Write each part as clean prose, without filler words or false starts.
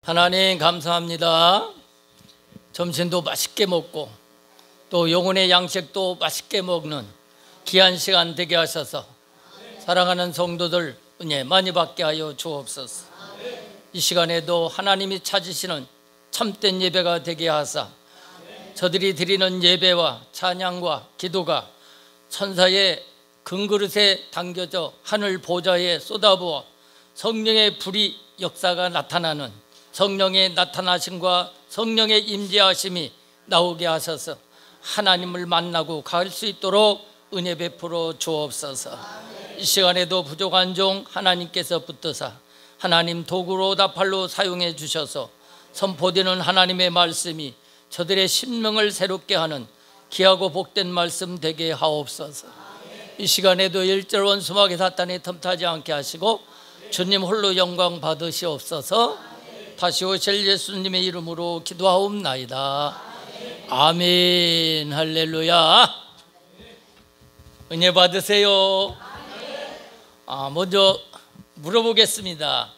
하나님 감사합니다. 점심도 맛있게 먹고 또 영혼의 양식도 맛있게 먹는 귀한 시간 되게 하셔서 사랑하는 성도들 은혜 많이 받게 하여 주옵소서. 이 시간에도 하나님이 찾으시는 참된 예배가 되게 하사 저들이 드리는 예배와 찬양과 기도가 천사의 금그릇에 담겨져 하늘 보좌에 쏟아부어 성령의 불이 역사가 나타나는 성령의 나타나심과 성령의 임재하심이 나오게 하셔서 하나님을 만나고 갈 수 있도록 은혜 베풀어 주옵소서. 이 시간에도 부족한 종 하나님께서 붙드사 하나님 도구로 다팔로 사용해 주셔서 선포되는 하나님의 말씀이 저들의 심령을 새롭게 하는 귀하고 복된 말씀 되게 하옵소서. 이 시간에도 일절 원수마귀 사탄이 틈타지 않게 하시고 주님 홀로 영광 받으시옵소서. 다시 오실 예수님의 이름으로 기도하옵나이다. 아멘. 할렐루야. 은혜 받으세요. 먼저 물어보겠습니다.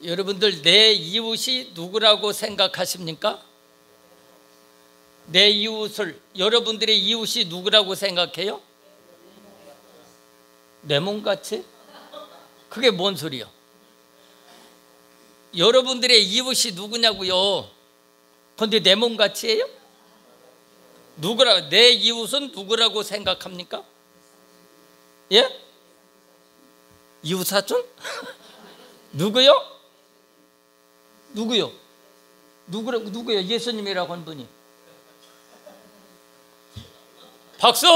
여러분들 내 이웃이 누구라고 생각하십니까? 내 이웃을, 여러분들의 이웃이 누구라고 생각해요? 내 몸같이? 그게 뭔 소리야? 여러분들의 이웃이 누구냐고요? 근데 내 몸같이예요? 누구라? 내 이웃은 누구라고 생각합니까? 예? 이웃 사촌? 누구요? 누구요? 누구요? 예수님이라고 한 분이. 박수!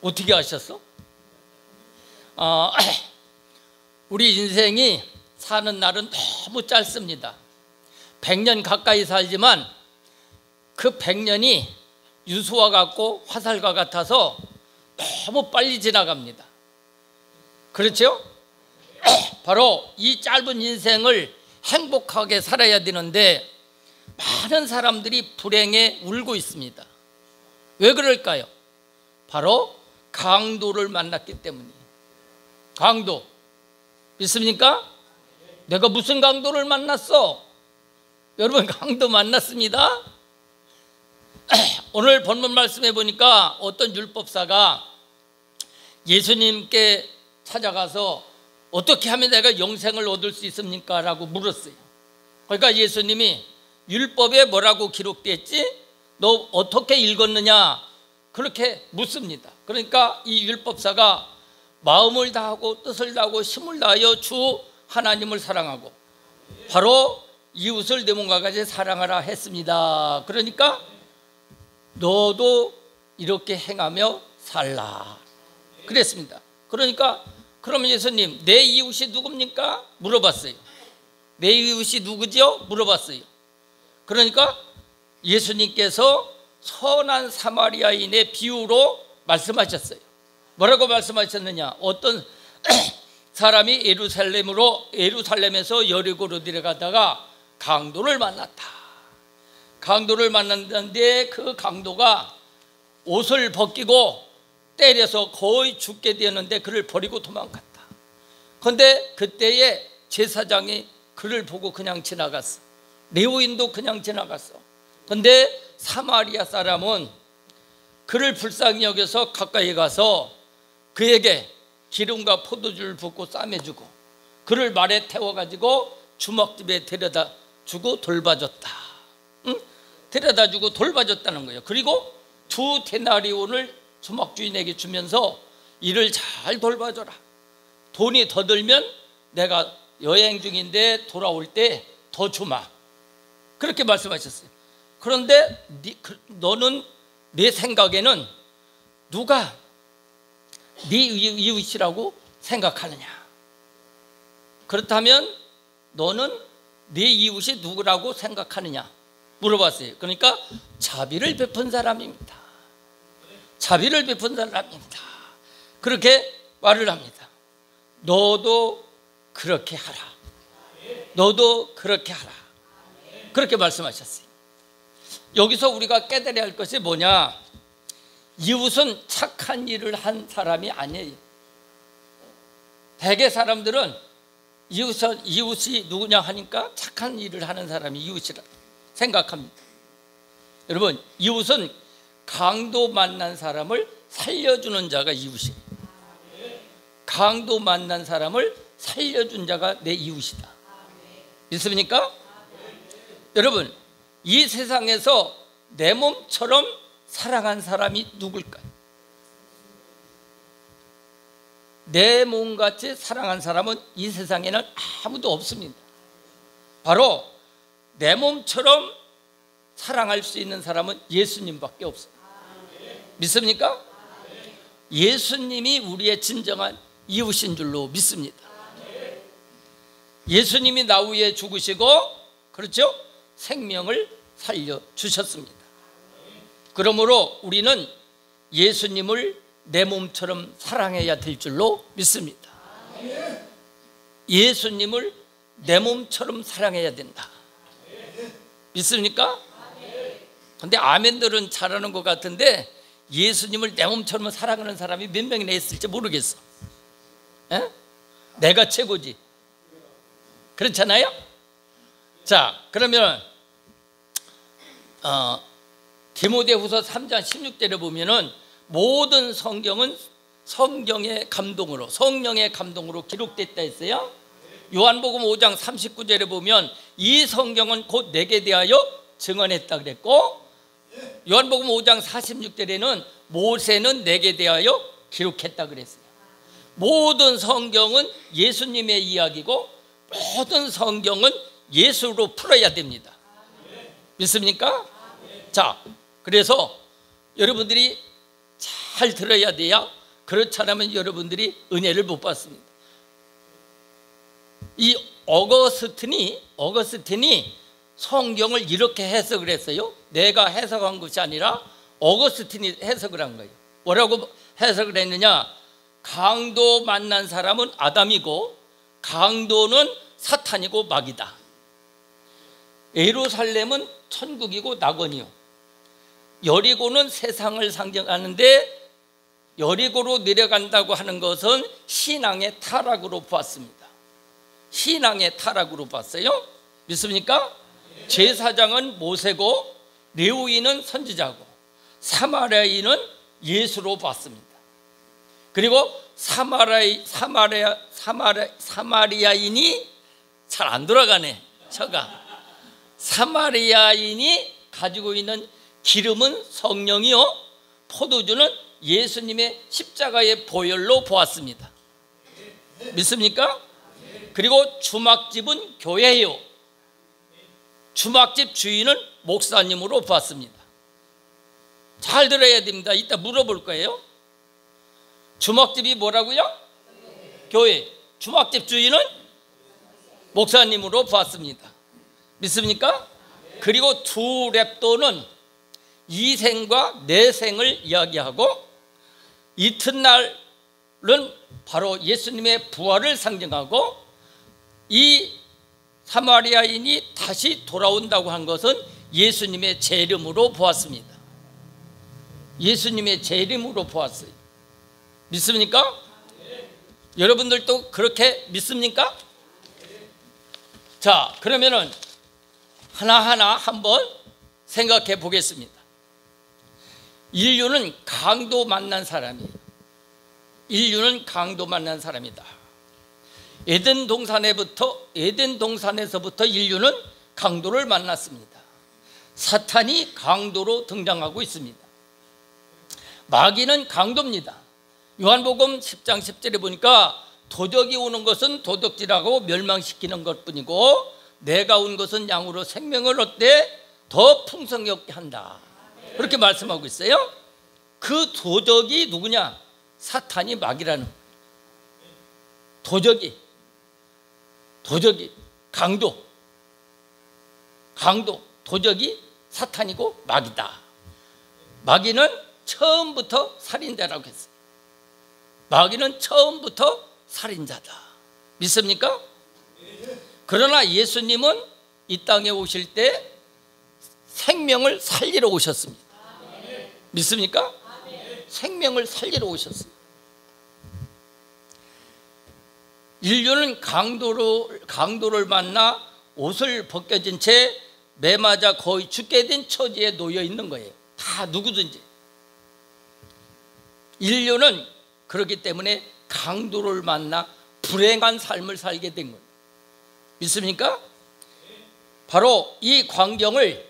어떻게 아셨어? 우리 인생이 사는 날은 너무 짧습니다. 100년 가까이 살지만 그 100년이 유수와 같고 화살과 같아서 너무 빨리 지나갑니다. 그렇죠? 바로 이 짧은 인생을 행복하게 살아야 되는데 많은 사람들이 불행에 울고 있습니다. 왜 그럴까요? 바로 강도를 만났기 때문이에요. 강도 믿습니까? 내가 무슨 강도를 만났어? 여러분 강도 만났습니다. 오늘 본문 말씀해 보니까 어떤 율법사가 예수님께 찾아가서 어떻게 하면 내가 영생을 얻을 수 있습니까? 라고 물었어요. 그러니까 예수님이 율법에 뭐라고 기록됐지? 너 어떻게 읽었느냐? 그렇게 묻습니다. 그러니까 이 율법사가 마음을 다하고 뜻을 다하고 힘을 다하여 주 하나님을 사랑하고 바로 이웃을 내 몸과 같이 사랑하라 했습니다. 그러니까 너도 이렇게 행하며 살라 그랬습니다. 그러니까 그러면 예수님 내 이웃이 누굽니까? 물어봤어요. 내 이웃이 누구죠? 물어봤어요. 그러니까 예수님께서 선한 사마리아인의 비유로 말씀하셨어요. 뭐라고 말씀하셨느냐? 어떤 사람이 예루살렘에서 여리고로 들어가다가 강도를 만났다. 강도를 만났는데 그 강도가 옷을 벗기고 때려서 거의 죽게 되었는데 그를 버리고 도망갔다. 그런데 그때에 제사장이 그를 보고 그냥 지나갔어. 레위인도 그냥 지나갔어. 그런데 사마리아 사람은 그를 불쌍히 여겨서 가까이 가서 그에게 기름과 포도주를 붓고 싸매주고 그를 말에 태워가지고 주막집에 데려다 주고 돌봐줬다. 응? 데려다 주고 돌봐줬다는 거예요. 그리고 2데나리온을 주막주인에게 주면서 이를 잘 돌봐줘라. 돈이 더 들면 내가 여행 중인데 돌아올 때 더 주마. 그렇게 말씀하셨어요. 그런데 너는 내 생각에는 누가 네 이웃이라고 생각하느냐? 그렇다면 너는 네 이웃이 누구라고 생각하느냐? 물어봤어요. 그러니까 자비를 베푼 사람입니다. 자비를 베푼 사람입니다. 그렇게 말을 합니다. 너도 그렇게 하라. 너도 그렇게 하라. 그렇게 말씀하셨어요. 여기서 우리가 깨달아야 할 것이 뭐냐? 이웃은 착한 일을 한 사람이 아니에요. 대개 사람들은 이웃이 누구냐 하니까 착한 일을 하는 사람이 이웃이라 생각합니다. 여러분, 이웃은 강도 만난 사람을 살려주는 자가 이웃이에요. 강도 만난 사람을 살려준 자가 내 이웃이다. 믿습니까? 여러분, 이 세상에서 내 몸처럼 사랑한 사람이 누굴까요? 내 몸같이 사랑한 사람은 이 세상에는 아무도 없습니다. 바로 내 몸처럼 사랑할 수 있는 사람은 예수님밖에 없어요. 믿습니까? 예수님이 우리의 진정한 이웃인 줄로 믿습니다. 예수님이 나 위해 죽으시고, 그렇죠? 생명을 살려주셨습니다. 그러므로 우리는 예수님을 내 몸처럼 사랑해야 될 줄로 믿습니다. 예수님을 내 몸처럼 사랑해야 된다. 믿습니까? 근데 아멘들은 잘하는 것 같은데 예수님을 내 몸처럼 사랑하는 사람이 몇 명이나 있을지 모르겠어. 에? 내가 최고지. 그렇잖아요? 자, 그러면 디모데후서 3장 16절에 보면은 모든 성경은 성경의 감동으로, 성령의 감동으로 기록됐다 했어요. 요한복음 5장 39절에 보면 이 성경은 곧 내게 대하여 증언했다 그랬고, 요한복음 5장 46절에는 모세는 내게 대하여 기록했다 그랬어요. 모든 성경은 예수님의 이야기고 모든 성경은 예수로 풀어야 됩니다. 믿습니까? 자, 그래서 여러분들이 잘 들어야 돼요. 그렇지 않으면 여러분들이 은혜를 못 받습니다. 이 어거스틴이 성경을 이렇게 해석을 했어요. 내가 해석한 것이 아니라 어거스틴이 해석을 한 거예요. 뭐라고 해석을 했느냐? 강도 만난 사람은 아담이고 강도는 사탄이고 마귀다. 예루살렘은 천국이고 낙원이요, 여리고는 세상을 상징하는데 여리고로 내려간다고 하는 것은 신앙의 타락으로 보았습니다. 신앙의 타락으로 봤어요. 믿습니까? 제사장은 모세고 레위인은 선지자고 사마리아인은 예수로 봤습니다. 그리고 사마리아인이 잘 안 돌아가네, 저가. 사마리아인이 가지고 있는 기름은 성령이요, 포도주는 예수님의 십자가의 보혈로 보았습니다. 믿습니까? 그리고 주막집은 교회예요. 주막집 주인은 목사님으로 보았습니다. 잘 들어야 됩니다. 이따 물어볼 거예요. 주막집이 뭐라고요? 교회. 주막집 주인은 목사님으로 보았습니다. 믿습니까? 그리고 두 랩도는 이생과 내생을 이야기하고 이튿날은 바로 예수님의 부활을 상징하고 이 사마리아인이 다시 돌아온다고 한 것은 예수님의 재림으로 보았습니다. 예수님의 재림으로 보았어요. 믿습니까? 여러분들도 그렇게 믿습니까? 자, 그러면은 하나하나 한번 생각해 보겠습니다. 인류는 강도 만난 사람이에요. 인류는 강도 만난 사람이다. 에덴 동산에서부터 인류는 강도를 만났습니다. 사탄이 강도로 등장하고 있습니다. 마귀는 강도입니다. 요한복음 10장 10절에 보니까 도적이 오는 것은 도둑질하고 멸망시키는 것뿐이고 내가 온 것은 양으로 생명을 얻되 더 풍성하게 한다. 그렇게 말씀하고 있어요. 그 도적이 누구냐? 사탄이 마귀라는 도적이 강도 도적이 사탄이고 마귀다. 마귀는 처음부터 살인자라고 했어요. 마귀는 처음부터 살인자다. 믿습니까? 그러나 예수님은 이 땅에 오실 때 생명을 살리러 오셨습니다. 믿습니까? 생명을 살리러 오셨어요. 인류는 강도를 만나 옷을 벗겨진 채 매맞아 거의 죽게 된 처지에 놓여 있는 거예요. 다 누구든지. 인류는 그렇기 때문에 강도를 만나 불행한 삶을 살게 된 거예요. 믿습니까? 바로 이 광경을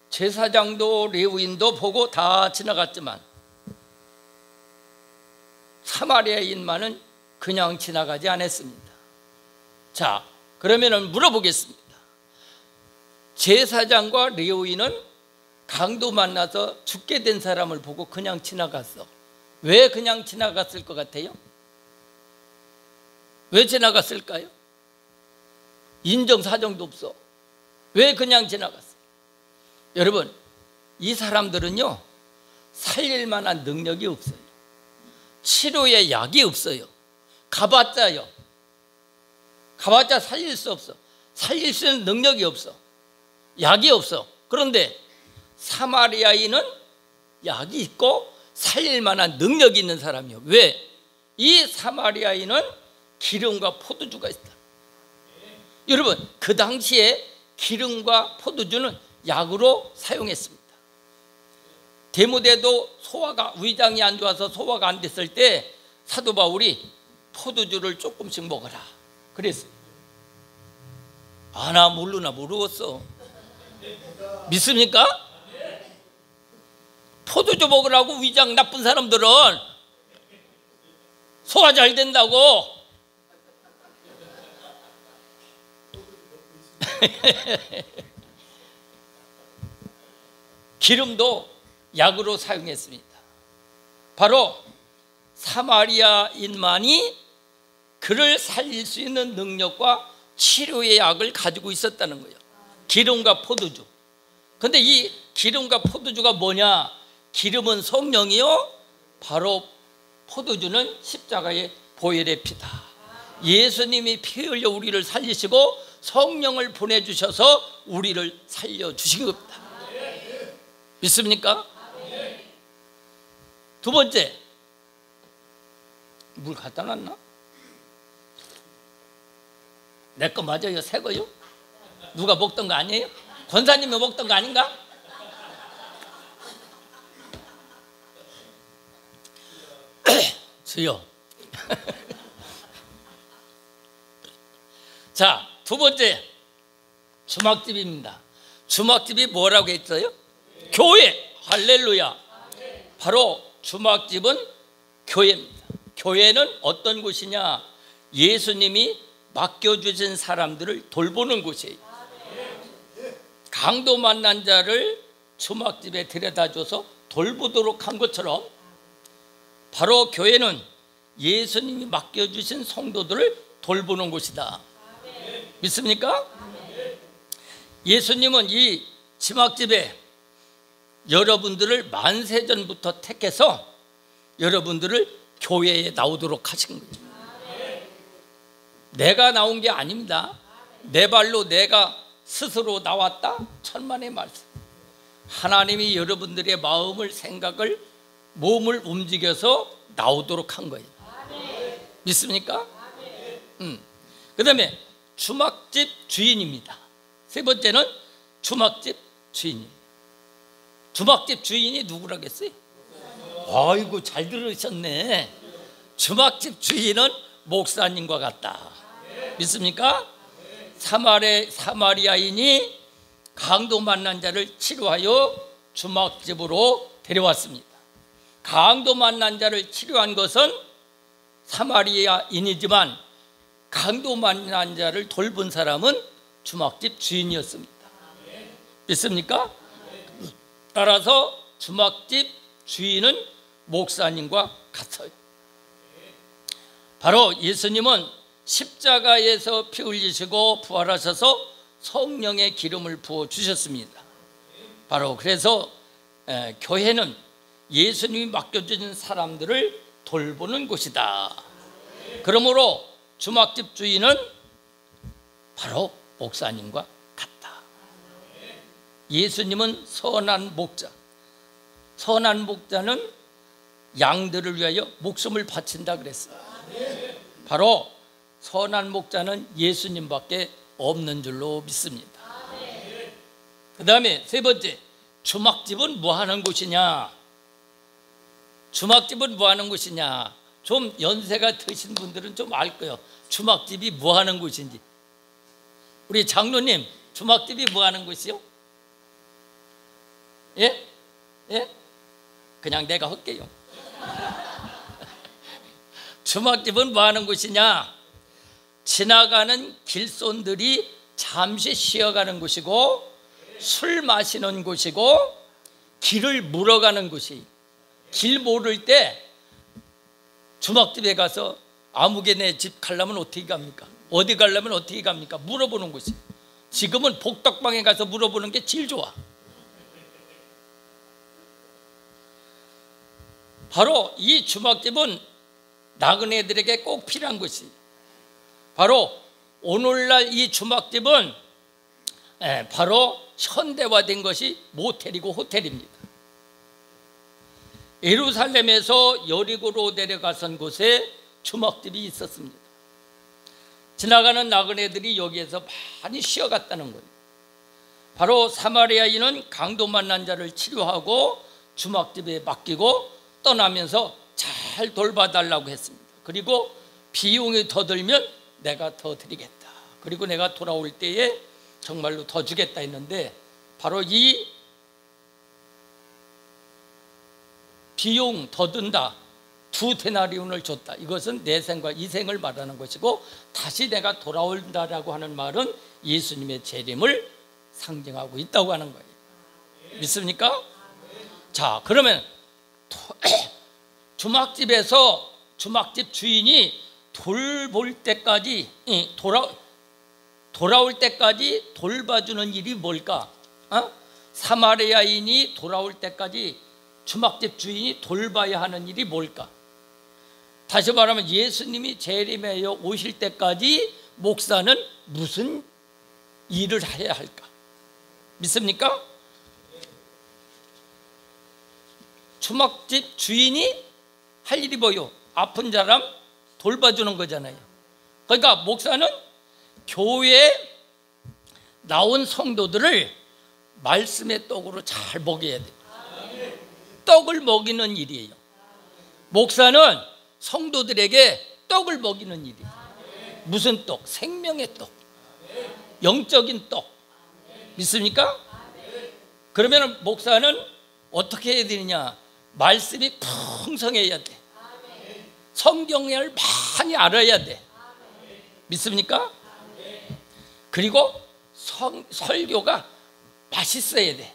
제사장도 레위인도 보고 다 지나갔지만 사마리아인만은 그냥 지나가지 않았습니다. 자, 그러면 물어보겠습니다. 제사장과 레위인은 강도 만나서 죽게 된 사람을 보고 그냥 지나갔어. 왜 그냥 지나갔을 것 같아요? 왜 지나갔을까요? 인정사정도 없어. 왜 그냥 지나갔어? 여러분, 이 사람들은요, 살릴 만한 능력이 없어요. 치료에 약이 없어요. 가봤자요. 가봤자 살릴 수 없어. 살릴 수 있는 능력이 없어. 약이 없어. 그런데 사마리아인은 약이 있고 살릴 만한 능력이 있는 사람이요. 왜? 이 사마리아인은 기름과 포도주가 있다. 여러분, 그 당시에 기름과 포도주는 약으로 사용했습니다. 데모데도 위장이 안 좋아서 소화가 안 됐을 때 사도 바울이 포도주를 조금씩 먹어라 그랬어요. 나 모르나 모르겠어. 믿습니까? 포도주 먹으라고 위장 나쁜 사람들은 소화 잘 된다고. 기름도 약으로 사용했습니다. 바로 사마리아인만이 그를 살릴 수 있는 능력과 치료의 약을 가지고 있었다는 거예요. 기름과 포도주. 근데 이 기름과 포도주가 뭐냐? 기름은 성령이요, 바로 포도주는 십자가의 보혈의 피다. 예수님이 피 흘려 우리를 살리시고 성령을 보내주셔서 우리를 살려주신 겁니다. 믿습니까? 두 번째, 물 갖다 놨나? 내 거 맞아요? 새 거요? 누가 먹던 거 아니에요? 권사님이 먹던 거 아닌가? 주여. 자, 두 번째, 주막집입니다. 주막집이 뭐라고 했어요? 교회. 할렐루야. 바로 주막집은 교회입니다. 교회는 어떤 곳이냐? 예수님이 맡겨주신 사람들을 돌보는 곳이에요. 강도 만난 자를 주막집에 데려다줘서 돌보도록 한 것처럼 바로 교회는 예수님이 맡겨주신 성도들을 돌보는 곳이다. 믿습니까? 예수님은 이 주막집에 여러분들을 만세전부터 택해서 여러분들을 교회에 나오도록 하신 거예요. 내가 나온 게 아닙니다. 내 발로 내가 스스로 나왔다? 천만의 말씀. 하나님이 여러분들의 마음을, 생각을, 몸을 움직여서 나오도록 한 거예요. 믿습니까? 그 다음에 주막집 주인입니다. 세 번째는 주막집 주인입니다. 주막집 주인이 누구라겠어요? 아이고, 잘 들으셨네. 주막집 주인은 목사님과 같다. 믿습니까? 사마리아인이 강도 만난 자를 치료하여 주막집으로 데려왔습니다. 강도 만난 자를 치료한 것은 사마리아인이지만 강도 만난 자를 돌본 사람은 주막집 주인이었습니다. 믿습니까? 따라서 주막집 주인은 목사님과 같아요. 바로 예수님은 십자가에서 피 흘리시고 부활하셔서 성령의 기름을 부어주셨습니다. 바로 그래서 교회는 예수님이 맡겨주신 사람들을 돌보는 곳이다. 그러므로 주막집 주인은 바로 목사님과 같다. 예수님은 선한 목자. 선한 목자는 양들을 위하여 목숨을 바친다 그랬어요. 바로 선한 목자는 예수님밖에 없는 줄로 믿습니다. 그 다음에 세 번째, 주막집은 뭐 하는 곳이냐? 주막집은 뭐 하는 곳이냐? 좀 연세가 드신 분들은 좀 알 거예요. 주막집이 뭐 하는 곳인지. 우리 장로님, 주막집이 뭐 하는 곳이요? 예? 예? 그냥 내가 할게요. 주막집은 뭐 하는 곳이냐? 지나가는 길손들이 잠시 쉬어가는 곳이고, 술 마시는 곳이고, 길을 물어가는 곳이. 길 모를 때 주막집에 가서 아무개네 집 가려면 어떻게 갑니까? 어디 가려면 어떻게 갑니까? 물어보는 곳이. 지금은 복덕방에 가서 물어보는 게 제일 좋아. 바로 이 주막집은 나그네들에게 꼭 필요한 것이, 바로 오늘날 이 주막집은 바로 현대화된 것이 모텔이고 호텔입니다. 예루살렘에서 여리고로 내려가선 곳에 주막집이 있었습니다. 지나가는 나그네들이 여기에서 많이 쉬어갔다는 거예요. 바로 사마리아인은 강도 만난 자를 치료하고 주막집에 맡기고 떠나면서 잘 돌봐달라고 했습니다. 그리고 비용이 더 들면 내가 더 드리겠다. 그리고 내가 돌아올 때에 정말로 더 주겠다 했는데, 바로 이 비용 더 든다, 2데나리온을 줬다, 이것은 내 생과 이 생을 말하는 것이고, 다시 내가 돌아온다라고 하는 말은 예수님의 재림을 상징하고 있다고 하는 거예요. 믿습니까? 자, 그러면 주막집에서 주막집 주인이 돌볼 때까지, 돌아올 때까지 돌봐주는 일이 뭘까? 사마리아인이 돌아올 때까지 주막집 주인이 돌봐야 하는 일이 뭘까? 다시 말하면 예수님이 재림하여 오실 때까지 목사는 무슨 일을 해야 할까? 믿습니까? 주막집 주인이 할 일이 뭐요? 아픈 사람 돌봐주는 거잖아요. 그러니까 목사는 교회에 나온 성도들을 말씀의 떡으로 잘 먹여야 돼요. 떡을 먹이는 일이에요. 목사는 성도들에게 떡을 먹이는 일이에요. 무슨 떡? 생명의 떡, 영적인 떡. 믿습니까? 그러면 목사는 어떻게 해야 되느냐? 말씀이 풍성해야 돼. 성경을 많이 알아야 돼. 믿습니까? 그리고 설교가 맛있어야 돼.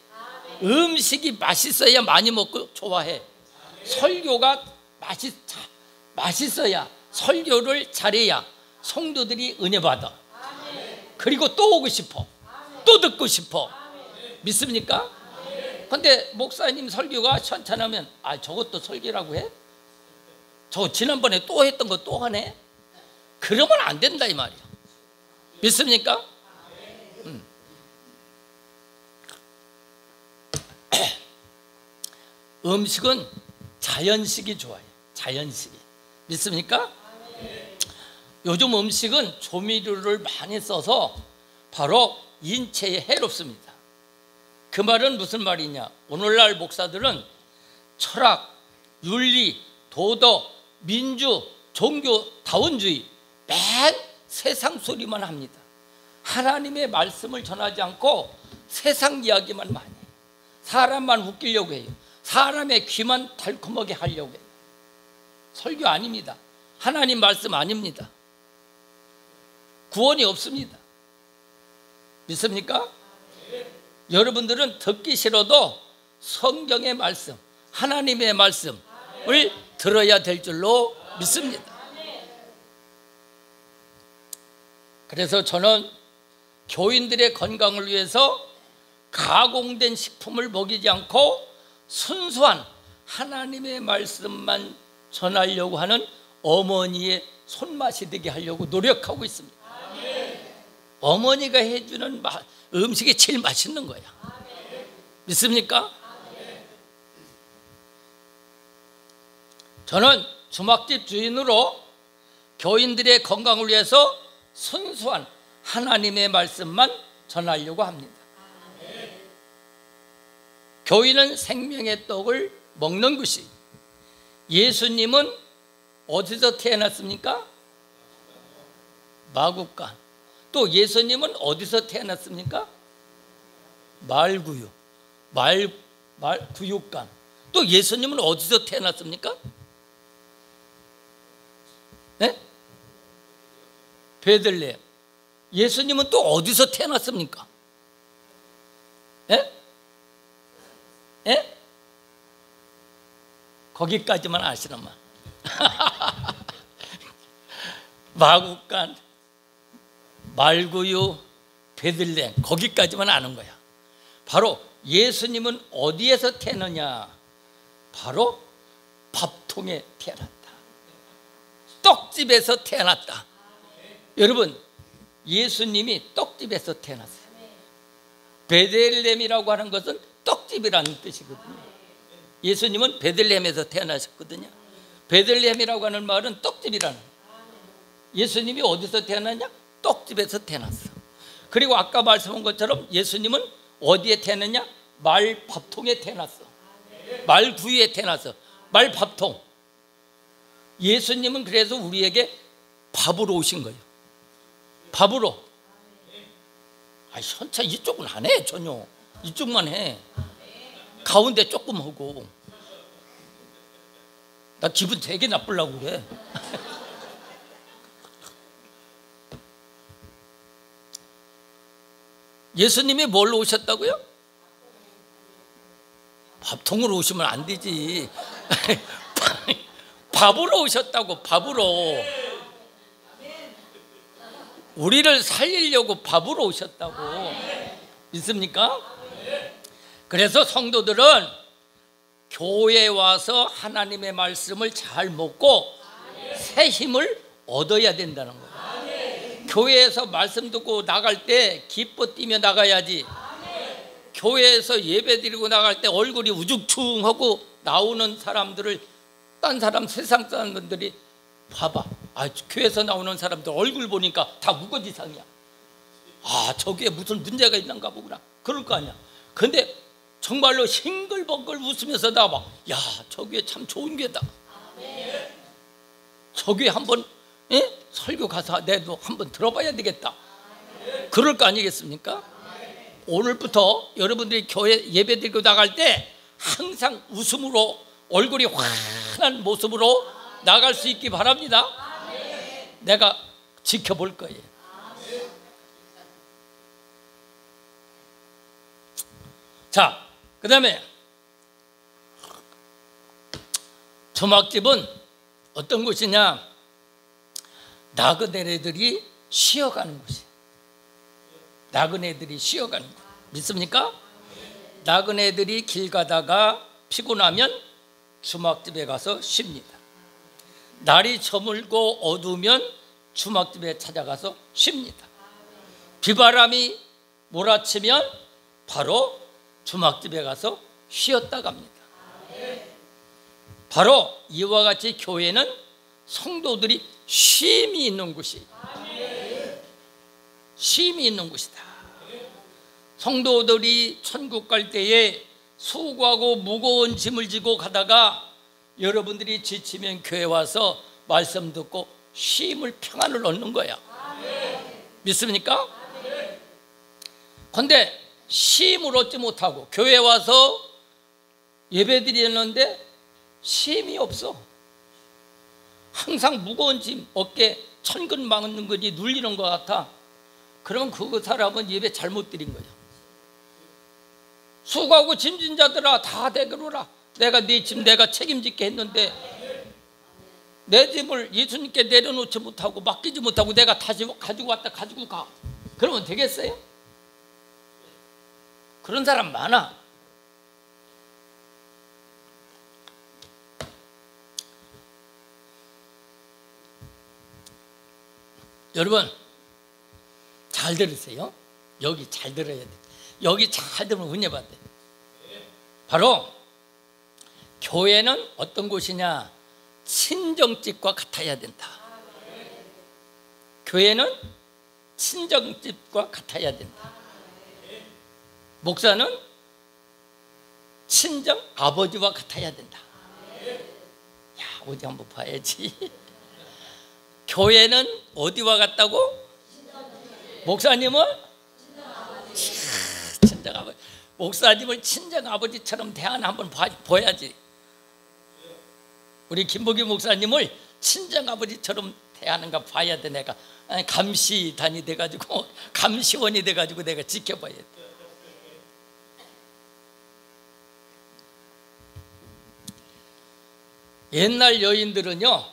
음식이 맛있어야 많이 먹고 좋아해. 설교가 맛있어야, 설교를 잘해야 성도들이 은혜 받아. 그리고 또 오고 싶어, 또 듣고 싶어. 믿습니까? 근데 목사님 설교가 천천하면 저것도 설교라고 해? 저 지난번에 또 했던 거 또 하네? 그러면 안 된다 이 말이야. 믿습니까? 음식은 자연식이 좋아요. 자연식이. 믿습니까? 요즘 음식은 조미료를 많이 써서 바로 인체에 해롭습니다. 그 말은 무슨 말이냐? 오늘날 목사들은 철학, 윤리, 도덕, 민주, 종교, 다원주의, 맨 세상 소리만 합니다. 하나님의 말씀을 전하지 않고 세상 이야기만 많이 해요. 사람만 웃기려고 해요. 사람의 귀만 달콤하게 하려고 해요. 설교 아닙니다. 하나님 말씀 아닙니다. 구원이 없습니다. 믿습니까? 여러분들은 듣기 싫어도 성경의 말씀, 하나님의 말씀을 들어야 될 줄로 믿습니다. 그래서 저는 교인들의 건강을 위해서 가공된 식품을 먹이지 않고 순수한 하나님의 말씀만 전하려고 하는 어머니의 손맛이 되게 하려고 노력하고 있습니다. 어머니가 해주는 음식이 제일 맛있는 거야. 믿습니까? 저는 주막집 주인으로 교인들의 건강을 위해서 순수한 하나님의 말씀만 전하려고 합니다. 교인은 생명의 떡을 먹는 것이, 예수님은 어디서 태어났습니까? 마구간. 또 예수님은 어디서 태어났습니까? 말구유, 구육간. 또 예수님은 어디서 태어났습니까? 네? 베들레헴. 예수님은 또 어디서 태어났습니까? 예? 예? 거기까지만 아시나마. 마구간, 말구유, 베들레헴, 거기까지만 아는 거야. 바로 예수님은 어디에서 태어나냐? 바로 밥통에 태어났다. 떡집에서 태어났다. 여러분, 예수님이 떡집에서 태어났어요. 베들레헴이라고 하는 것은 떡집이라는 뜻이거든요. 예수님은 베들레헴에서 태어나셨거든요. 베들레헴이라고 하는 말은 떡집이라는 거예요. 예수님이 어디서 태어났냐? 떡집에서 태어났어. 그리고 아까 말씀한 것처럼 예수님은 어디에 태어났냐? 말밥통에 태어났어. 말구유에 태어났어. 말밥통. 예수님은 그래서 우리에게 밥으로 오신 거예요. 밥으로. 아, 현차 이쪽은 안 해 전혀. 이쪽만 해. 가운데 조금 하고. 나 기분 되게 나쁘려고 그래. 예수님이 뭘로 오셨다고요? 밥통으로 오시면 안 되지. 밥으로 오셨다고. 밥으로. 우리를 살리려고 밥으로 오셨다고. 믿습니까? 그래서 성도들은 교회에 와서 하나님의 말씀을 잘 먹고 새 힘을 얻어야 된다는 거예요. 교회에서 말씀 듣고 나갈 때 기뻐 뛰며 나가야지. 교회에서 예배 드리고 나갈 때 얼굴이 우죽충하고 나오는 사람들을 딴 사람, 세상 사람들이 봐봐. 아, 교회에서 나오는 사람들 얼굴 보니까 다 무거지상이야. 아, 저기에 무슨 문제가 있는가 보구나. 그럴 거 아니야. 근데 정말로 싱글벙글 웃으면서 나와. 야, 저기에 참 좋은 교회다. 저기에 한번 설교 가서 내도 한번 들어봐야 되겠다. 그럴 거 아니겠습니까? 오늘부터 여러분들이 교회 예배 드리고 나갈 때 항상 웃음으로, 얼굴이 환한 모습으로 나갈 수 있기 바랍니다. 내가 지켜볼 거예요. 자, 그 다음에 조막집은 어떤 곳이냐? 나그네들이 쉬어가는 곳이에요. 나그네들이 쉬어가는 곳. 믿습니까? 나그네들이 길 가다가 피곤하면 주막집에 가서 쉽니다. 날이 저물고 어두우면 주막집에 찾아가서 쉽니다. 비바람이 몰아치면 바로 주막집에 가서 쉬었다 갑니다. 바로 이와 같이 교회는 성도들이 쉼이 있는 곳이, 쉼이 있는 곳이다. 성도들이 천국 갈 때에 수고하고 무거운 짐을 지고 가다가 여러분들이 지치면 교회 와서 말씀 듣고 쉼을, 평안을 얻는 거야. 믿습니까? 그런데 쉼을 얻지 못하고 교회 와서 예배 드리는데 쉼이 없어. 항상 무거운 짐, 어깨 천근만근이 눌리는 것 같아. 그러면 그 사람은 예배 잘못 드린 거야. 수고하고 짐진 자들아 다 내게로라. 내가 네 짐 내가 책임질게 했는데 내 짐을 예수님께 내려놓지 못하고 맡기지 못하고 내가 다시 가지고 왔다 가지고 가. 그러면 되겠어요? 그런 사람 많아. 여러분 잘 들으세요. 여기 잘 들어야 돼. 여기 잘 들으면 은혜 받아요. 바로 교회는 어떤 곳이냐? 친정집과 같아야 된다. 교회는 친정집과 같아야 된다. 목사는 친정 아버지와 같아야 된다. 야, 어디 한번 봐야지. 교회는 어디와 같다고? 목사님은 친정 아버지. 목사님을 친정 아버지처럼 대하나 한번 봐야지. 우리 김복희 목사님을 친정 아버지처럼 대하는가 봐야 돼. 내가 감시단이 돼가지고 감시원이 돼가지고 내가 지켜봐야 돼. 옛날 여인들은요,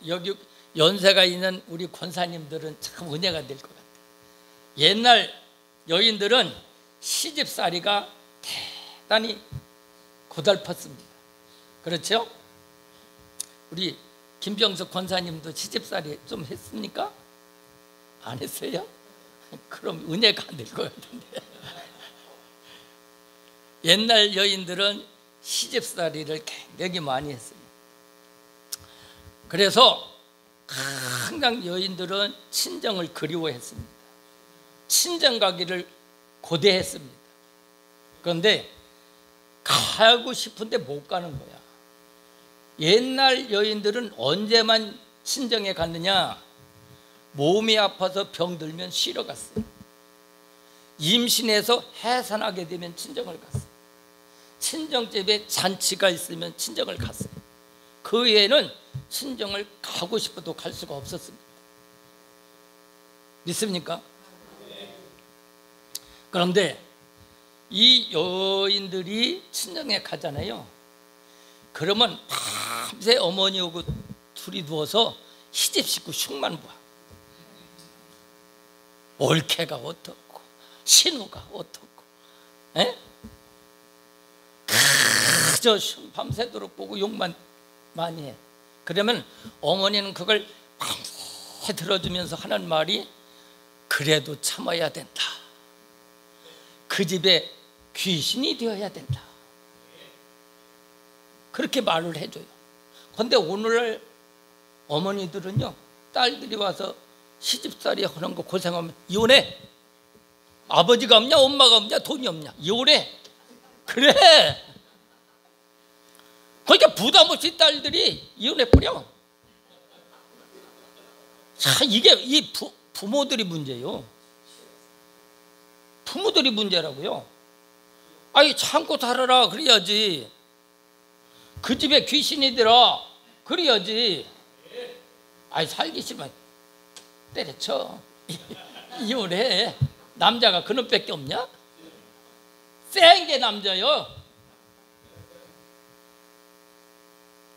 여기 연세가 있는 우리 권사님들은 참 은혜가 될 것 같아요. 옛날 여인들은 시집살이가 대단히 고달팠습니다. 그렇죠? 우리 김병석 권사님도 시집살이 좀 했습니까? 안 했어요? 그럼 은혜가 안 될 것 같은데. 옛날 여인들은 시집살이를 굉장히 많이 했어요. 그래서 항상 여인들은 친정을 그리워했습니다. 친정 가기를 고대했습니다. 그런데 가고 싶은데 못 가는 거야. 옛날 여인들은 언제만 친정에 갔느냐? 몸이 아파서 병들면 쉬러 갔어요. 임신해서 해산하게 되면 친정을 갔어요. 친정집에 잔치가 있으면 친정을 갔어요. 그 외에는 친정을 가고 싶어도 갈 수가 없었습니다. 믿습니까? 그런데 이 여인들이 친정에 가잖아요. 그러면 밤새 어머니하고 둘이 누워서 시집식구 흉만 봐. 올케가 어떻고 신우가 어떻고, 에? 그저 밤새도록 보고 욕만 많이 해. 그러면 어머니는 그걸 밤새 들어주면서 하는 말이, 그래도 참아야 된다. 그 집에 귀신이 되어야 된다. 그렇게 말을 해줘요. 그런데 오늘날 어머니들은요, 딸들이 와서 시집살이 하는 거 고생하면 이혼해. 아버지가 없냐 엄마가 없냐 돈이 없냐 이혼해. 그래. 그러니까 부담 없이 딸들이 이혼해버려. 자, 이게 이 부모들이 문제예요. 부모들이 문제라고요. 아이, 참고 살아라 그래야지. 그 집에 귀신이 들어 그래야지. 아이, 살기 싫으면 때려쳐. 이혼해. 남자가 그놈밖에 없냐? 센 게 남자요.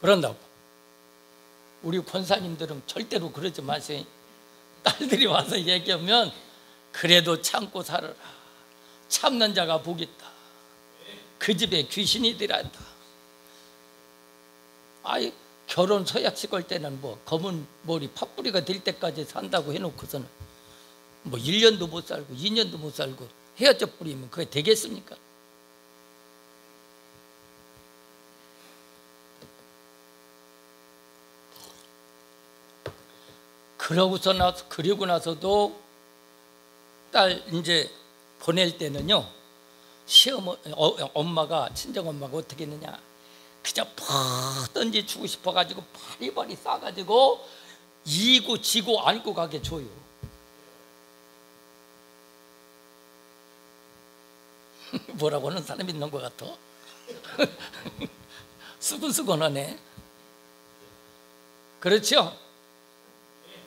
그런다고 우리 권사님들은 절대로 그러지 마세요. 딸들이 와서 얘기하면 그래도 참고 살아라. 참는 자가 복이 있다. 그 집에 귀신이 들어간다. 아이, 결혼 서약 찍을 때는 뭐 검은 머리 팥뿌리가 될 때까지 산다고 해놓고서는 뭐 1년도 못 살고 2년도 못 살고 헤어져 버리면 그게 되겠습니까? 그리고 나서도 딸 이제 보낼 때는요, 엄마가, 친정엄마가 어떻게 했느냐, 그저 뻗던지 주고 싶어가지고 바리바리 싸가지고 이고 지고 안고 가게 줘요. 뭐라고 하는 사람이 있는 것 같아. 수근수근하네. 그렇죠?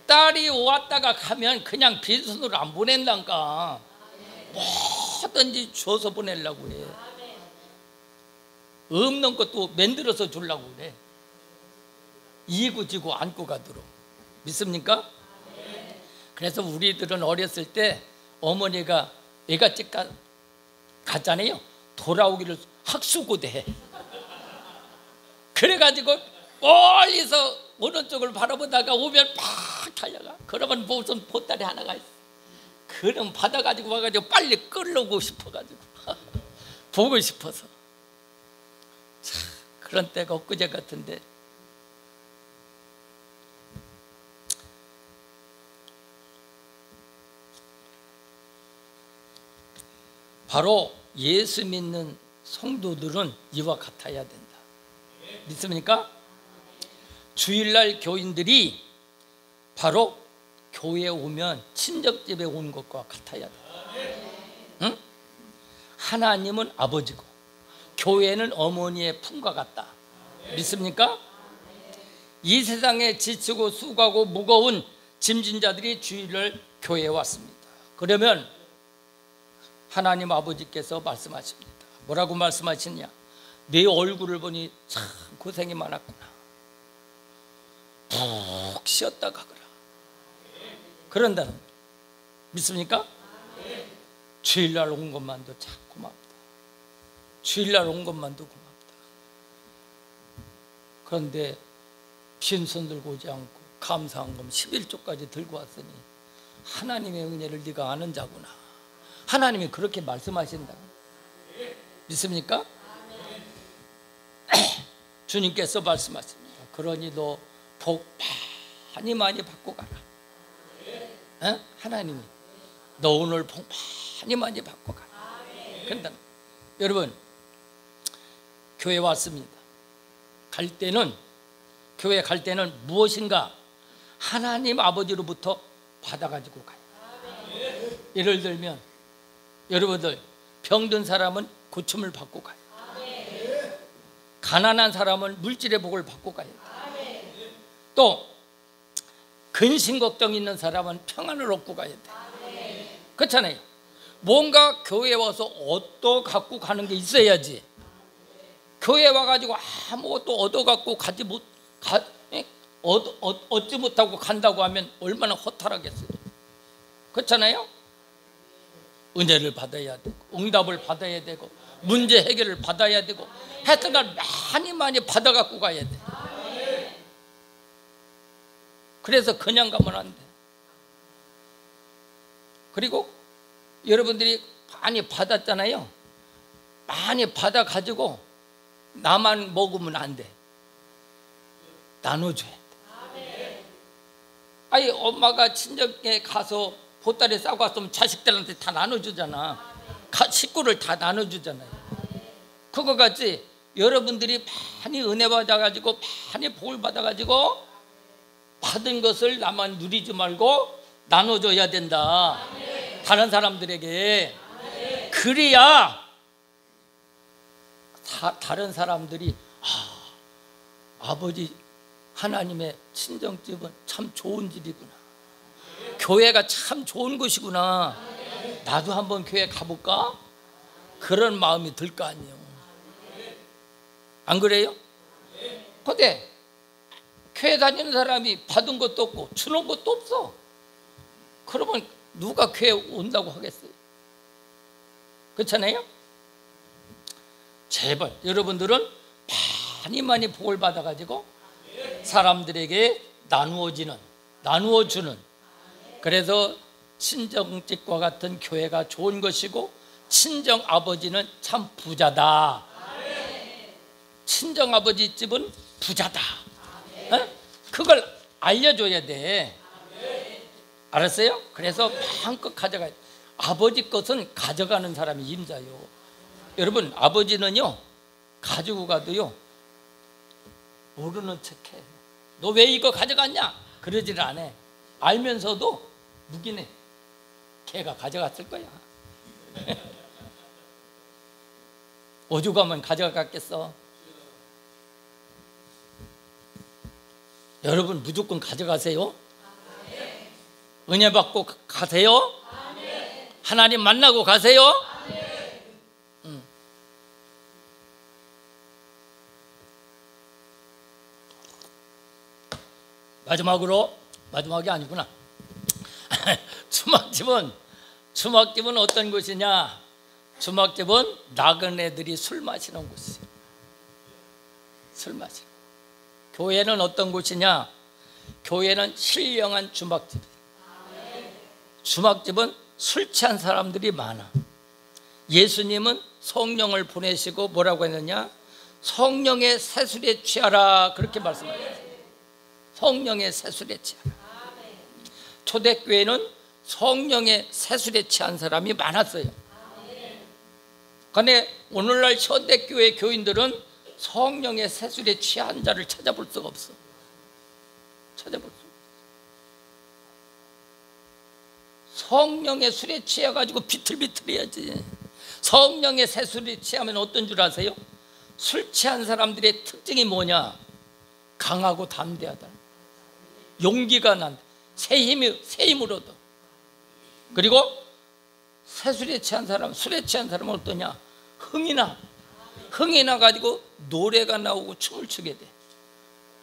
딸이 왔다가 가면 그냥 빈손으로 안 보낸다니까. 뭐든지 줘서 보내려고 그래. 없는 것도 만들어서 주려고 그래. 이고지고 안고 가도록. 믿습니까? 그래서 우리들은 어렸을 때 어머니가 애가집 갔잖아요. 돌아오기를 학수고대해. 그래가지고 멀리서 오른쪽을 바라보다가 오면 팍 달려가. 그러면 무슨 보따리 하나가 있어. 그럼 받아가지고 와가지고 빨리 끌려고 싶어가지고 보고 싶어서. 참, 그런 때가 엊그제 같은데 바로 예수 믿는 성도들은 이와 같아야 된다. 믿습니까? 주일날 교인들이 바로 교회에 오면 친정집에 온 것과 같아야 된다. 응? 하나님은 아버지고 교회는 어머니의 품과 같다. 믿습니까? 이 세상에 지치고 수고하고 무거운 짐진 자들이 주일날 교회에 왔습니다. 그러면 하나님 아버지께서 말씀하십니다. 뭐라고 말씀하시냐? 네 얼굴을 보니 참 고생이 많았구나. 푹 쉬었다 가거라. 그런다는 거예요. 믿습니까? 주일날 온 것만도 참 고맙다. 주일날 온 것만도 고맙다. 그런데 빈손 들고 오지 않고 감사한 금 11조까지 들고 왔으니 하나님의 은혜를 네가 아는 자구나. 하나님이 그렇게 말씀하신다. 믿습니까? 주님께서 말씀하십니다. 그러니 너 복 많이 받고 가라. 어? 하나님이 너 오늘 복 많이 받고 가라. 그런다. 여러분, 교회 왔습니다. 교회 갈 때는 무엇인가 하나님 아버지로부터 받아가지고 가요. 예를 들면 여러분들 병든 사람은 고침을 받고 가요. 가난한 사람은 물질의 복을 받고 가요. 또 근심 걱정 있는 사람은 평안을 얻고 가야 돼. 그렇잖아요. 뭔가 교회에 와서 얻어 갖고 가는 게 있어야지. 교회 와가지고 아무것도 얻어 갖고 얻지 못하고 간다고 하면 얼마나 허탈하겠어요. 그렇잖아요. 은혜를 받아야 되고 응답을 받아야 되고 문제 해결을 받아야 되고 하여튼간 많이 받아 갖고 가야 돼. 그래서 그냥 가면 안 돼. 그리고 여러분들이 많이 받았잖아요. 많이 받아 가지고 나만 먹으면 안 돼. 나눠줘야 돼. 아니 엄마가 친정에 가서 보따리 싸고 왔으면 자식들한테 다 나눠주잖아. 식구를 다 나눠주잖아요. 그거 같이 여러분들이 많이 은혜 받아가지고 많이 복을 받아가지고 받은 것을 나만 누리지 말고 나눠줘야 된다. 다른 사람들에게. 그래야 다른 사람들이 아버지 하나님의 친정집은 참 좋은 집이구나. 교회가 참 좋은 곳이구나. 나도 한번 교회 가볼까? 그런 마음이 들 거 아니에요. 안 그래요? 근데 교회 다니는 사람이 받은 것도 없고 주는 것도 없어. 그러면 누가 교회 온다고 하겠어요? 그렇잖아요? 제발 여러분들은 많이 복을 받아가지고 사람들에게 나누어주는, 그래서 친정집과 같은 교회가 좋은 것이고 친정 아버지는 참 부자다. 친정 아버지 집은 부자다. 그걸 알려줘야 돼. 알았어요? 그래서 마음껏 가져가야 돼. 아버지 것은 가져가는 사람이 임자요. 여러분, 아버지는요 가지고 가도요 모르는 척해. 너 왜 이거 가져갔냐? 그러지를 않아. 알면서도 묵이네. 걔가 가져갔을 거야. 오죽하면 가져갔겠어. 여러분 무조건 가져가세요. 은혜 받고 가세요. 하나님 만나고 가세요. 마지막이 아니구나. 주막집은 어떤 곳이냐? 주막집은 나그네들이 술 마시는 곳이에요. 술 마시는. 교회는 어떤 곳이냐? 교회는 신령한 주막집이에요. 주막집은 술 취한 사람들이 많아. 예수님은 성령을 보내시고 뭐라고 했느냐? 성령의 새술에 취하라, 그렇게 말씀하셨어요. 성령의 새술에 취하라. 초대교회는 성령의 새술에 취한 사람이 많았어요. 근데 오늘날 현대교회 교인들은 성령의 세술에 취한 자를 찾아볼 수가 없어. 찾아볼 수 없어. 성령의 술에 취해가지고 비틀비틀해야지. 성령의 세술에 취하면 어떤 줄 아세요? 술 취한 사람들의 특징이 뭐냐? 강하고 담대하다. 용기가 난다. 새 힘을 얻어. 그리고 세술에 취한 사람, 술에 취한 사람은 어떠냐? 흥이 나가지고 노래가 나오고 춤을 추게 돼.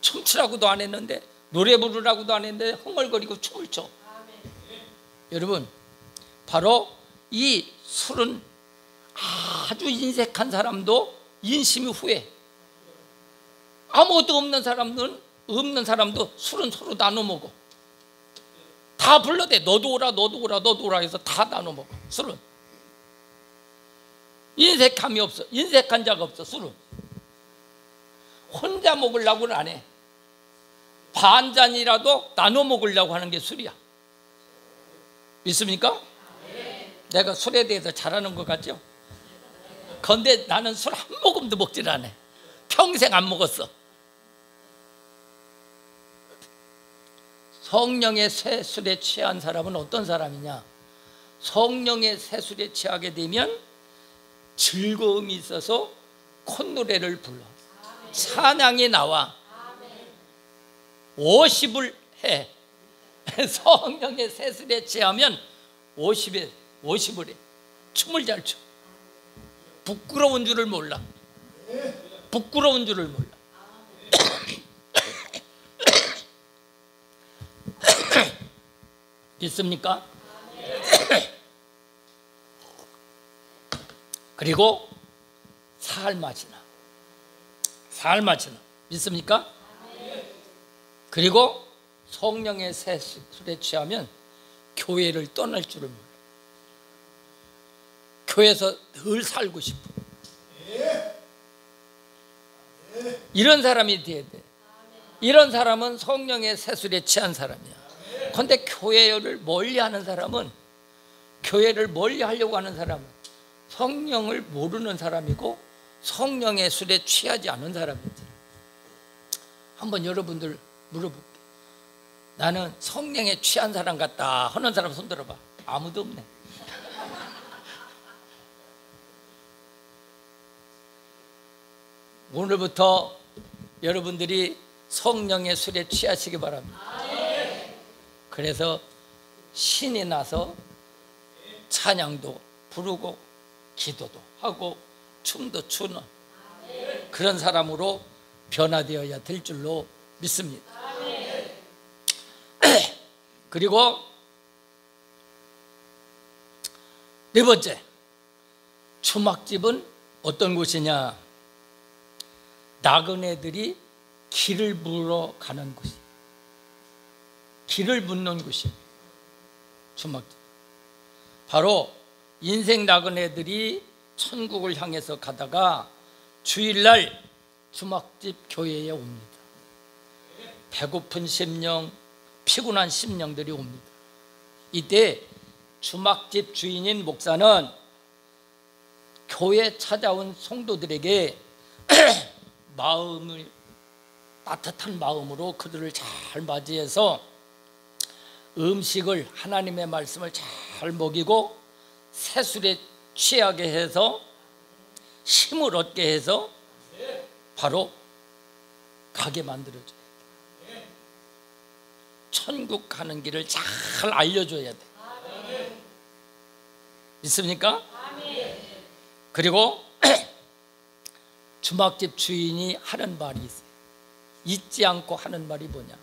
춤추라고도 안 했는데, 노래 부르라고도 안 했는데 흥얼거리고 춤을 춰. 여러분, 바로 이 술은 아주 인색한 사람도 인심이 후해. 아무것도 없는 사람도 술은 서로 나눠 먹어. 다 불러대. 너도 오라, 너도 오라, 너도 오라 해서 다 나눠 먹어. 술은 인색함이 없어. 인색한 자가 없어. 술은 혼자 먹으려고는 안 해. 반 잔이라도 나눠 먹으려고 하는 게 술이야. 믿습니까? 내가 술에 대해서 잘하는 것 같죠? 그런데 나는 술 한 모금도 먹질 않아. 평생 안 먹었어. 성령의 세술에 취한 사람은 어떤 사람이냐? 성령의 세술에 취하게 되면 즐거움이 있어서 콧노래를 불러. 찬양이 나와. 50을 해. 성령의 세술에 취하면 50을 해. 춤을 잘 춰. 부끄러운 줄을 몰라. 부끄러운 줄을 몰라. 믿습니까? 그리고 살 맛이 나. 믿습니까? 그리고 성령의 세술에 취하면 교회를 떠날 줄을 몰라. 교회에서 늘 살고 싶어. 이런 사람이 돼야 돼. 이런 사람은 성령의 세술에 취한 사람이야. 그런데 교회를 멀리하는 사람은, 교회를 멀리하려고 하는 사람은 성령을 모르는 사람이고 성령의 술에 취하지 않은 사람이지. 한번 여러분들 물어볼게. 나는 성령에 취한 사람 같다 하는 사람 손 들어봐. 아무도 없네. 오늘부터 여러분들이 성령의 술에 취하시기 바랍니다. 그래서 신이 나서 찬양도 부르고 기도도 하고 춤도 추는 그런 사람으로 변화되어야 될 줄로 믿습니다. 그리고 네 번째, 주막집은 어떤 곳이냐? 나그네들이 길을 물어 가는 곳이, 길을 묻는 곳이 주막집. 바로 인생 나그네들이 천국을 향해서 가다가 주일날 주막집 교회에 옵니다. 배고픈 심령, 피곤한 심령들이 옵니다. 이때 주막집 주인인 목사는 교회에 찾아온 성도들에게 따뜻한 마음으로 그들을 잘 맞이해서 음식을, 하나님의 말씀을 잘 먹이고 세술에 취하게 해서 힘을 얻게 해서 바로 가게 만들어줘야 돼. 천국 가는 길을 잘 알려줘야 돼. 믿습니까? 그리고 주막집 주인이 하는 말이 있어요. 잊지 않고 하는 말이 뭐냐?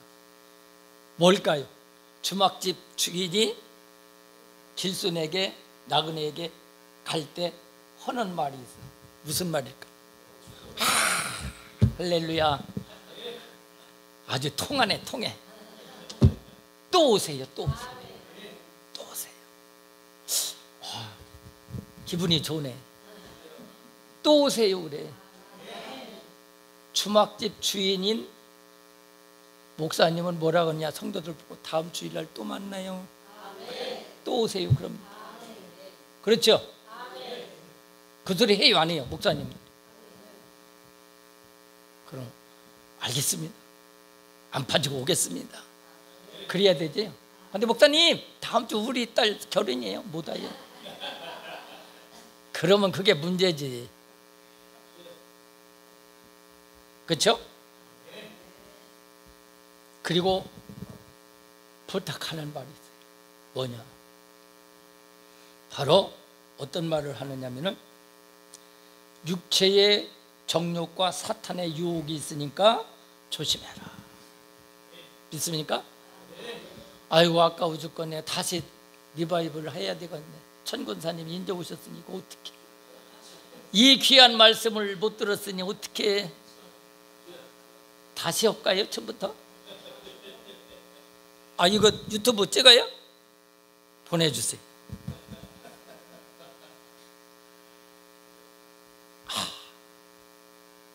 뭘까요? 주막집 주인이 길손에게, 나그네에게 갈 때 하는 말이 있어요. 무슨 말일까? 할렐루야. 아주 통하네, 통해. 또 오세요, 또 오세요. 또 오세요. 기분이 좋네. 또 오세요 그래. 주막집 주인인 목사님은 뭐라 그러냐? 성도들 보고 다음 주일날 또 만나요. 또 오세요 그럽니다. 그렇죠? 그 소리 해요 안 해요 목사님? 그럼 알겠습니다. 안 빠지고 오겠습니다. 그래야 되죠. 근데 목사님 다음 주 우리 딸 결혼이에요. 못 와요. 그러면 그게 문제지. 그렇죠? 그리고 부탁하는 말이 있어요. 뭐냐? 바로 어떤 말을 하느냐면은 육체의 정욕과 사탄의 유혹이 있으니까 조심해라. 믿습니까? 아이고 아까워 죽겠네. 다시 리바이벌을 해야 되겠네. 천군사님 인제 오셨으니 이거 어떡해. 이 귀한 말씀을 못 들었으니 어떡해. 다시 할까요? 처음부터? 아 이거 유튜브 찍어요? 보내주세요.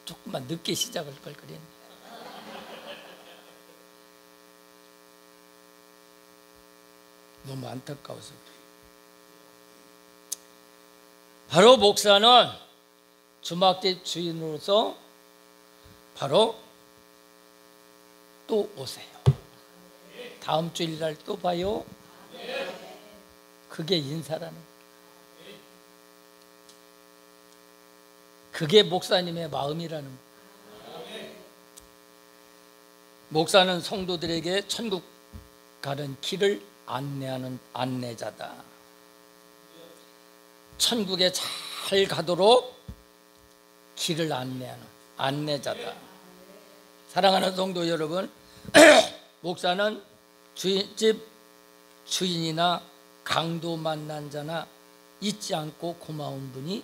조금만 늦게 시작할 걸 그랬네. 너무 안타까워서 그래. 바로 목사는 주막집 주인으로서 바로 또 오세요. 다음 주일날 또 봐요. 그게 인사라는 거예요. 그게 목사님의 마음이라는 거예요. 목사는 성도들에게 천국 가는 길을 안내하는 안내자다. 천국에 잘 가도록 길을 안내하는 안내자다. 사랑하는 성도 여러분, 목사는 집 주인이나 강도 만난 자나 잊지 않고 고마운 분이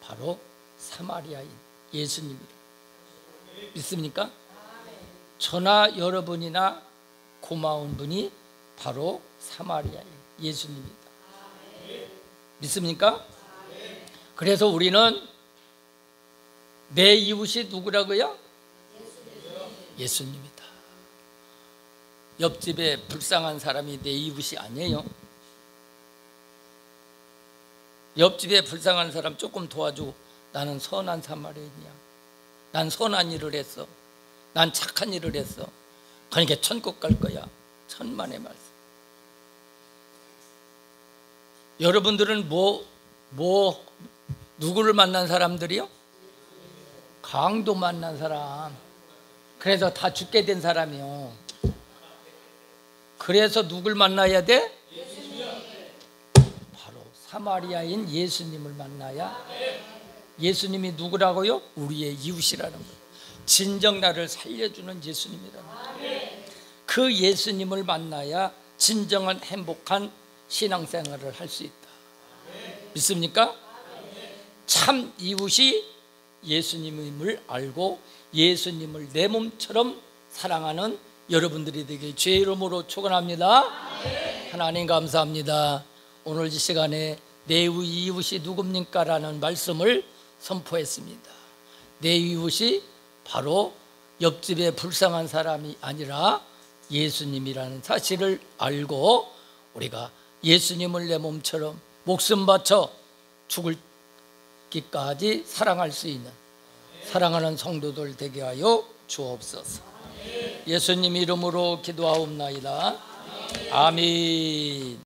바로 사마리아인 예수님입니다. 믿습니까? 저나 여러분이나 고마운 분이 바로 사마리아인 예수님입니다. 믿습니까? 그래서 우리는 내 이웃이 누구라고요? 예수님이다. 옆집에 불쌍한 사람이 내 이웃이 아니에요. 옆집에 불쌍한 사람 조금 도와주고 나는 선한 사마리아인이야. 난 선한 일을 했어. 난 착한 일을 했어. 그러니까 천국 갈 거야. 천만의 말씀. 여러분들은 누구를 만난 사람들이요? 강도 만난 사람. 그래서 다 죽게 된 사람이요. 그래서 누굴 만나야 돼? 바로 사마리아인 예수님을 만나야. 예수님이 누구라고요? 우리의 이웃이라는 거예요. 진정 나를 살려주는 예수님이라는 거예요. 그 예수님을 만나야 진정한 행복한 신앙생활을 할 수 있다. 믿습니까? 참 이웃이 예수님을 알고 예수님을 내 몸처럼 사랑하는 여러분들이 되게 주의 이름으로 축원합니다. 하나님 감사합니다. 오늘 이 시간에 내 이웃이 누굽니까? 라는 말씀을 선포했습니다. 내 이웃이 바로 옆집에 불쌍한 사람이 아니라 예수님이라는 사실을 알고 우리가 예수님을 내 몸처럼 목숨 바쳐 죽을 기까지 사랑할 수 있는 사랑하는 성도들 되게 하여 주옵소서. 예수님 이름으로 기도하옵나이다. 아멘.